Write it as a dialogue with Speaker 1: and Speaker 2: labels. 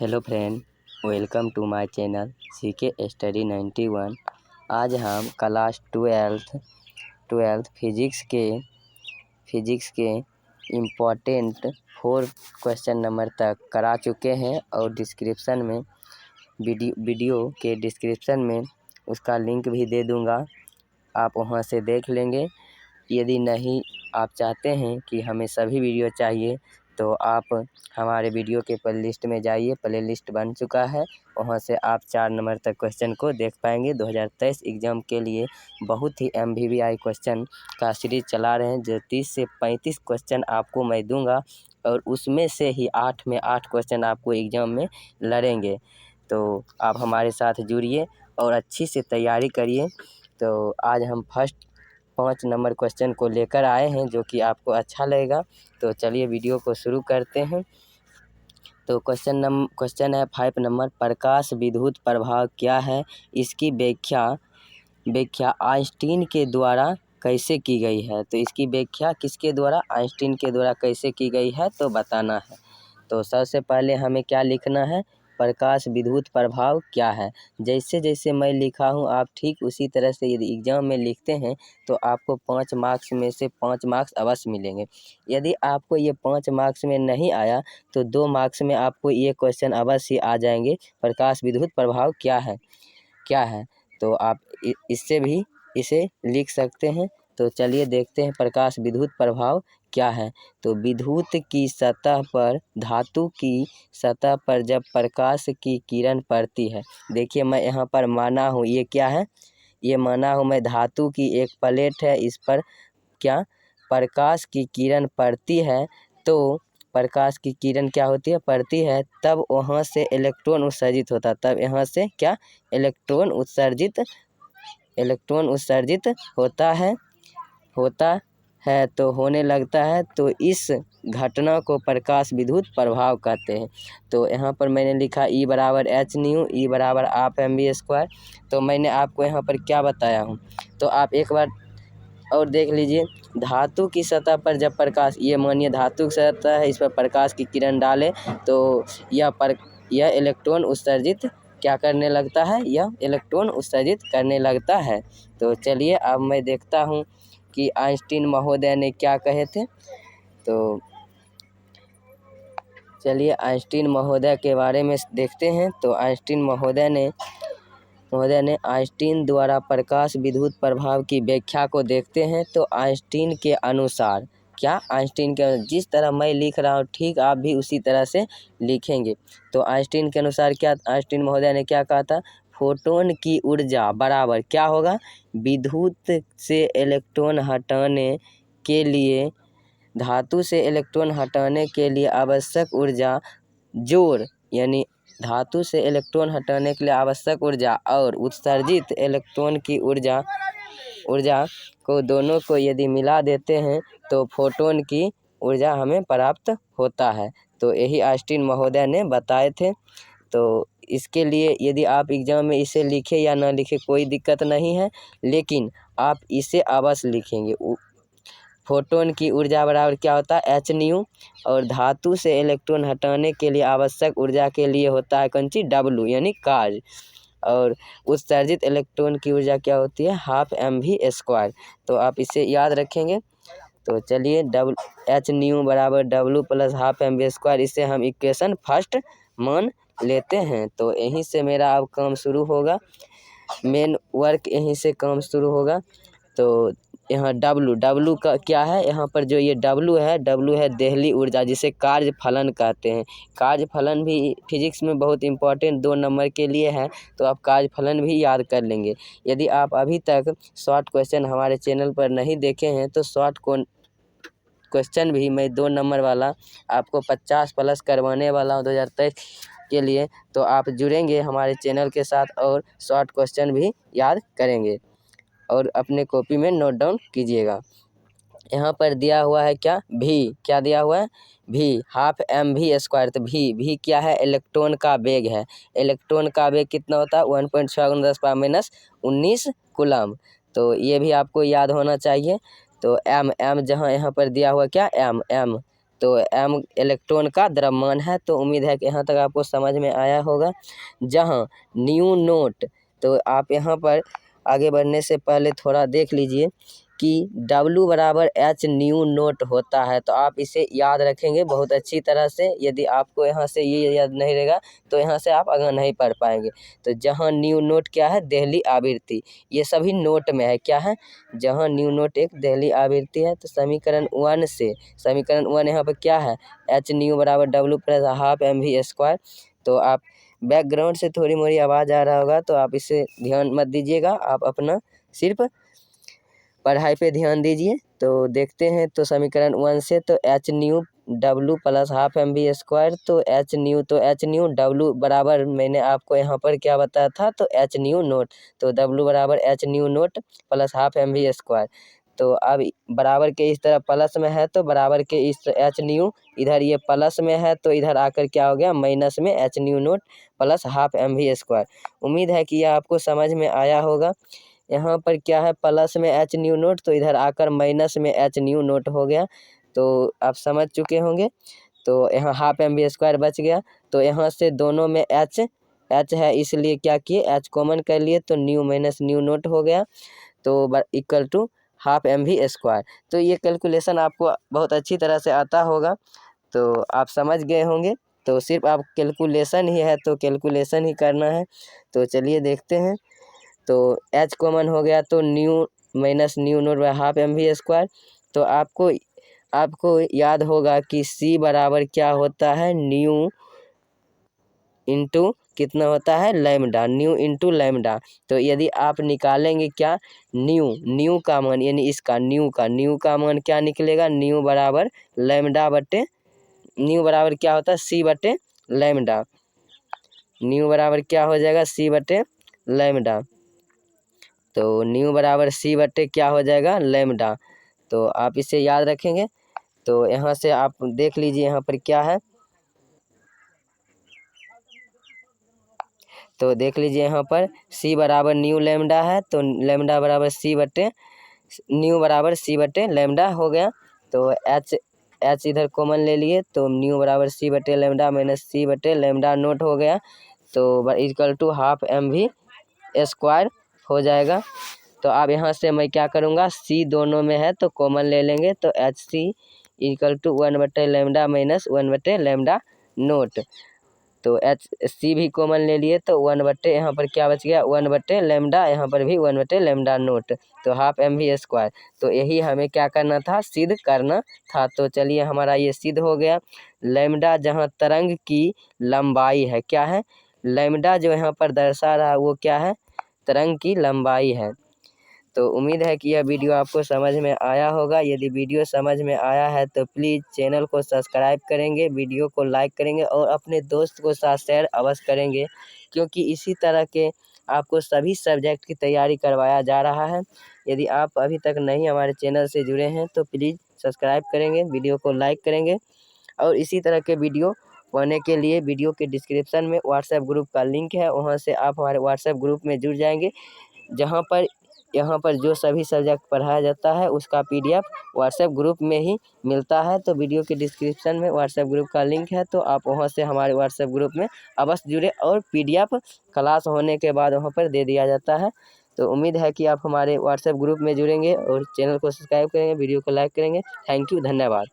Speaker 1: Hello friend, welcome to my channel CK study 91। आज हम class twelfth physics के important 4 question number तक करा चुके हैं और डिस्क्रिप्शन में वीडियो के डिस्क्रिप्शन में उसका लिंक भी दे दूंगा, आप वहां से देख लेंगे। यदि नहीं आप चाहते हैं कि हमें सभी वीडियो चाहिए तो आप हमारे वीडियो के प्लेलिस्ट में जाइए, प्लेलिस्ट बन चुका है, वहां से आप 4 नंबर तक क्वेश्चन को देख पाएंगे। 2023 एग्ज़ाम के लिए बहुत ही MVVI क्वेश्चन का सीरीज चला रहे हैं, जो 30 से 35 क्वेश्चन आपको मैं दूंगा और उसमें से ही 8 में 8 क्वेश्चन आपको एग्ज़ाम में लड़ेंगे। तो आप हमारे साथ जुड़िए और अच्छी से तैयारी करिए। तो आज हम फर्स्ट 5 नंबर क्वेश्चन को लेकर आए हैं जो कि आपको अच्छा लगेगा। तो चलिए वीडियो को शुरू करते हैं। तो क्वेश्चन है 5 नंबर, प्रकाश विद्युत प्रभाव क्या है, इसकी व्याख्या आइंस्टीन के द्वारा कैसे की गई है। तो इसकी व्याख्या किसके द्वारा, आइंस्टीन के द्वारा कैसे की गई है तो बताना है। तो सबसे पहले हमें क्या लिखना है, प्रकाश विद्युत प्रभाव क्या है। जैसे जैसे मैं लिखा हूँ आप ठीक उसी तरह से यदि एग्ज़ाम में लिखते हैं तो आपको 5 मार्क्स में से 5 मार्क्स अवश्य मिलेंगे। यदि आपको ये 5 मार्क्स में नहीं आया तो 2 मार्क्स में आपको ये क्वेश्चन अवश्य आ जाएंगे, प्रकाश विद्युत प्रभाव क्या है। तो आप इससे भी इसे लिख सकते हैं। तो चलिए देखते हैं प्रकाश विद्युत प्रभाव क्या है। तो विद्युत की सतह पर, धातु की सतह पर जब प्रकाश की किरण पड़ती है, देखिए मैं यहाँ पर माना हूँ, ये क्या है, ये माना हूँ मैं धातु की एक प्लेट है, इस पर क्या प्रकाश की किरण पड़ती है। तो प्रकाश की किरण क्या होती है, पड़ती है, तब वहाँ से इलेक्ट्रॉन उत्सर्जित होता है। तब यहाँ से क्या इलेक्ट्रॉन उत्सर्जित होता है तो होने लगता है। तो इस घटना को प्रकाश विद्युत प्रभाव कहते हैं। तो यहाँ पर मैंने लिखा E बराबर h न्यू, E बराबर हाफ mv²। तो मैंने आपको यहाँ पर क्या बताया हूँ, तो आप एक बार और देख लीजिए। धातु की सतह पर जब प्रकाश, ये मानिए धातु की सतह है, इस पर प्रकाश की किरण डालें तो यह इलेक्ट्रॉन उत्सर्जित क्या करने लगता है, यह इलेक्ट्रॉन उत्सर्जित करने लगता है। तो चलिए अब मैं देखता हूँ कि आइंस्टीन महोदय ने क्या कहे थे। तो चलिए आइंस्टीन महोदय के बारे में देखते हैं। तो आइंस्टीन महोदय ने आइंस्टीन द्वारा प्रकाश विद्युत प्रभाव की व्याख्या को देखते हैं। तो आइंस्टीन के अनुसार क्या, आइंस्टीन के जिस तरह मैं लिख रहा हूँ ठीक आप भी उसी तरह से लिखेंगे। तो आइंस्टीन के अनुसार क्या, आइंस्टीन महोदय ने क्या कहा था, फोटोन की ऊर्जा बराबर क्या होगा, विद्युत से इलेक्ट्रॉन हटाने के लिए, धातु से इलेक्ट्रॉन हटाने के लिए आवश्यक ऊर्जा जोड़, यानी धातु से इलेक्ट्रॉन हटाने के लिए आवश्यक ऊर्जा और उत्सर्जित इलेक्ट्रॉन की ऊर्जा को, दोनों को यदि मिला देते हैं तो फोटोन की ऊर्जा हमें प्राप्त होता है। तो यही आइंस्टीन महोदय ने बताए थे। तो इसके लिए यदि आप एग्ज़ाम में इसे लिखे या ना लिखे कोई दिक्कत नहीं है, लेकिन आप इसे अवश्य लिखेंगे। फोटोन की ऊर्जा बराबर क्या होता है, h न्यू, और धातु से इलेक्ट्रॉन हटाने के लिए आवश्यक ऊर्जा के लिए होता है कौन सी, W यानी कार्य, और उत्सर्जित इलेक्ट्रॉन की ऊर्जा क्या होती है, हाफ mv²। तो आप इसे याद रखेंगे। तो चलिए h न्यू बराबर W प्लस हाफ mv², इसे हम इक्वेशन फर्स्ट मान लेते हैं। तो यहीं से मेरा अब काम शुरू होगा, मेन वर्क यहीं से काम शुरू होगा। तो यहाँ W का क्या है, यहाँ पर जो ये W है देहली ऊर्जा, जिसे कार्य फलन कहते हैं। कार्य फलन भी फिजिक्स में बहुत इंपॉर्टेंट 2 नंबर के लिए है, तो आप कार्य फलन भी याद कर लेंगे। यदि आप अभी तक शॉर्ट क्वेश्चन हमारे चैनल पर नहीं देखे हैं तो शॉर्ट क्वेश्चन भी मैं 2 नंबर वाला आपको 50 प्लस करवाने वाला हूँ 2023 के लिए। तो आप जुड़ेंगे हमारे चैनल के साथ और शॉर्ट क्वेश्चन भी याद करेंगे और अपने कॉपी में नोट डाउन कीजिएगा। यहाँ पर दिया हुआ है क्या, क्या दिया हुआ है, हाफ mv²। तो भी क्या है, इलेक्ट्रॉन का वेग है। इलेक्ट्रॉन का वेग कितना होता है, 1.6 × 10⁻⁻19 कूलम। तो ये भी आपको याद होना चाहिए। तो m जहाँ यहाँ पर दिया हुआ क्या, m, तो m इलेक्ट्रॉन का द्रव्यमान है। तो उम्मीद है कि यहाँ तक आपको समझ में आया होगा। जहाँ न्यू नोट, तो आप यहाँ पर आगे बढ़ने से पहले थोड़ा देख लीजिए कि W बराबर H न्यू नोट होता है। तो आप इसे याद रखेंगे बहुत अच्छी तरह से। यदि आपको यहाँ से ये याद नहीं रहेगा तो यहाँ से आप आगे नहीं पढ़ पाएंगे। तो जहाँ न्यू नोट क्या है, देहली आवृत्ति, ये सभी नोट में है। क्या है, जहाँ न्यू नोट एक देहली आवृत्ति है। तो समीकरण 1 से, समीकरण 1 यहाँ पर क्या है, H न्यू बराबर W प्लस हाफ mv²। तो आप बैकग्राउंड से थोड़ी मोड़ी आवाज़ आ रहा होगा तो आप इसे ध्यान मत दीजिएगा, आप अपना सिर्फ पढ़ाई पे ध्यान दीजिए। तो देखते हैं, तो समीकरण 1 से तो H new W plus half mv²। तो H न्यू W बराबर मैंने आपको यहाँ पर क्या बताया था, तो H न्यू नोट, तो W बराबर H new note plus half mv²। तो अब बराबर के इस तरह प्लस में है तो बराबर के इस H न्यू, इधर ये प्लस में है तो इधर आकर क्या हो गया, माइनस में H new note plus half mv²। उम्मीद है कि यह आपको समझ में आया होगा। यहाँ पर क्या है, प्लस में H न्यू नोट, तो इधर आकर माइनस में H न्यू नोट हो गया। तो आप समझ चुके होंगे। तो यहाँ हाफ mv² बच गया। तो यहाँ से दोनों में H है, इसलिए क्या किए, H कॉमन कर लिए, तो न्यू माइनस न्यू नोट हो गया। तो इक्वल टू हाफ mv²। तो ये कैलकुलेशन आपको बहुत अच्छी तरह से आता होगा, तो आप समझ गए होंगे। तो सिर्फ आप कैलकुलेशन ही है तो कैलकुलेशन ही करना है। तो चलिए देखते हैं। तो H कॉमन हो गया तो new minus new note by half mv²। तो आपको याद होगा कि C बराबर क्या होता है, न्यू इंटू कितना होता है, लैम्डा, न्यू इंटू लैम्डा। तो यदि आप निकालेंगे क्या, न्यू का मान, यानी इसका न्यू का मान क्या निकलेगा, न्यू बराबर लैम्डा बटे, न्यू बराबर क्या होता है, C बटे लैम्डा। न्यू बराबर क्या हो जाएगा, C बटे लैम्डा। तो न्यू बराबर C बटे क्या हो जाएगा, लैम्डा। तो आप इसे याद रखेंगे। तो यहाँ से आप देख लीजिए यहाँ पर क्या है, तो देख लीजिए यहाँ पर C बराबर न्यू लैम्डा है। तो लैम्डा बराबर C बटे, न्यू बराबर C बटे लैम्डा हो गया। तो H इधर कॉमन ले लिए, तो न्यू बराबर C बटे लैम्डा माइनस C बटे लैम्डा नोट हो गया। तो इक्वल टू हाफ mv² हो जाएगा। तो अब यहाँ से मैं क्या करूँगा, C दोनों में है तो कॉमन ले लेंगे। तो HC इक्वल टू 1 बटे लैम्डा माइनस 1 बटे लैम्डा नोट। तो HC भी कॉमन ले लिए तो 1 बटे, यहाँ पर क्या बच गया, 1 बटे लैम्डा, यहाँ पर भी 1 बटे लैम्डा नोट। तो हाफ mv²। तो यही हमें क्या करना था, सिद्ध करना था। तो चलिए हमारा ये सिद्ध हो गया। लैम्डा जहाँ तरंग की लंबाई है, क्या है, लैम्डा जो यहाँ पर दर्शा रहा है वो क्या है, तरंग की लंबाई है। तो उम्मीद है कि यह वीडियो आपको समझ में आया होगा। यदि वीडियो समझ में आया है तो प्लीज़ चैनल को सब्सक्राइब करेंगे, वीडियो को लाइक करेंगे और अपने दोस्त को साथ शेयर अवश्य करेंगे, क्योंकि इसी तरह के आपको सभी सब्जेक्ट की तैयारी करवाया जा रहा है। यदि आप अभी तक नहीं हमारे चैनल से जुड़े हैं तो प्लीज़ सब्सक्राइब करेंगे, वीडियो को लाइक करेंगे। और इसी तरह के वीडियो पाने के लिए वीडियो के डिस्क्रिप्शन में व्हाट्सएप ग्रुप का लिंक है, वहाँ से आप हमारे व्हाट्सएप ग्रुप में जुड़ जाएंगे, जहाँ पर यहाँ पर जो सभी सब्जेक्ट पढ़ाया जाता है उसका PDF व्हाट्सएप ग्रुप में ही मिलता है। तो वीडियो के डिस्क्रिप्शन में व्हाट्सएप ग्रुप का लिंक है, तो आप वहाँ से हमारे व्हाट्सएप ग्रुप में अवश्य जुड़े, और PDF क्लास होने के बाद वहाँ पर दे दिया जाता है। तो उम्मीद है कि आप हमारे व्हाट्सएप ग्रुप में जुड़ेंगे और चैनल को सब्सक्राइब करेंगे, वीडियो को लाइक करेंगे। थैंक यू, धन्यवाद।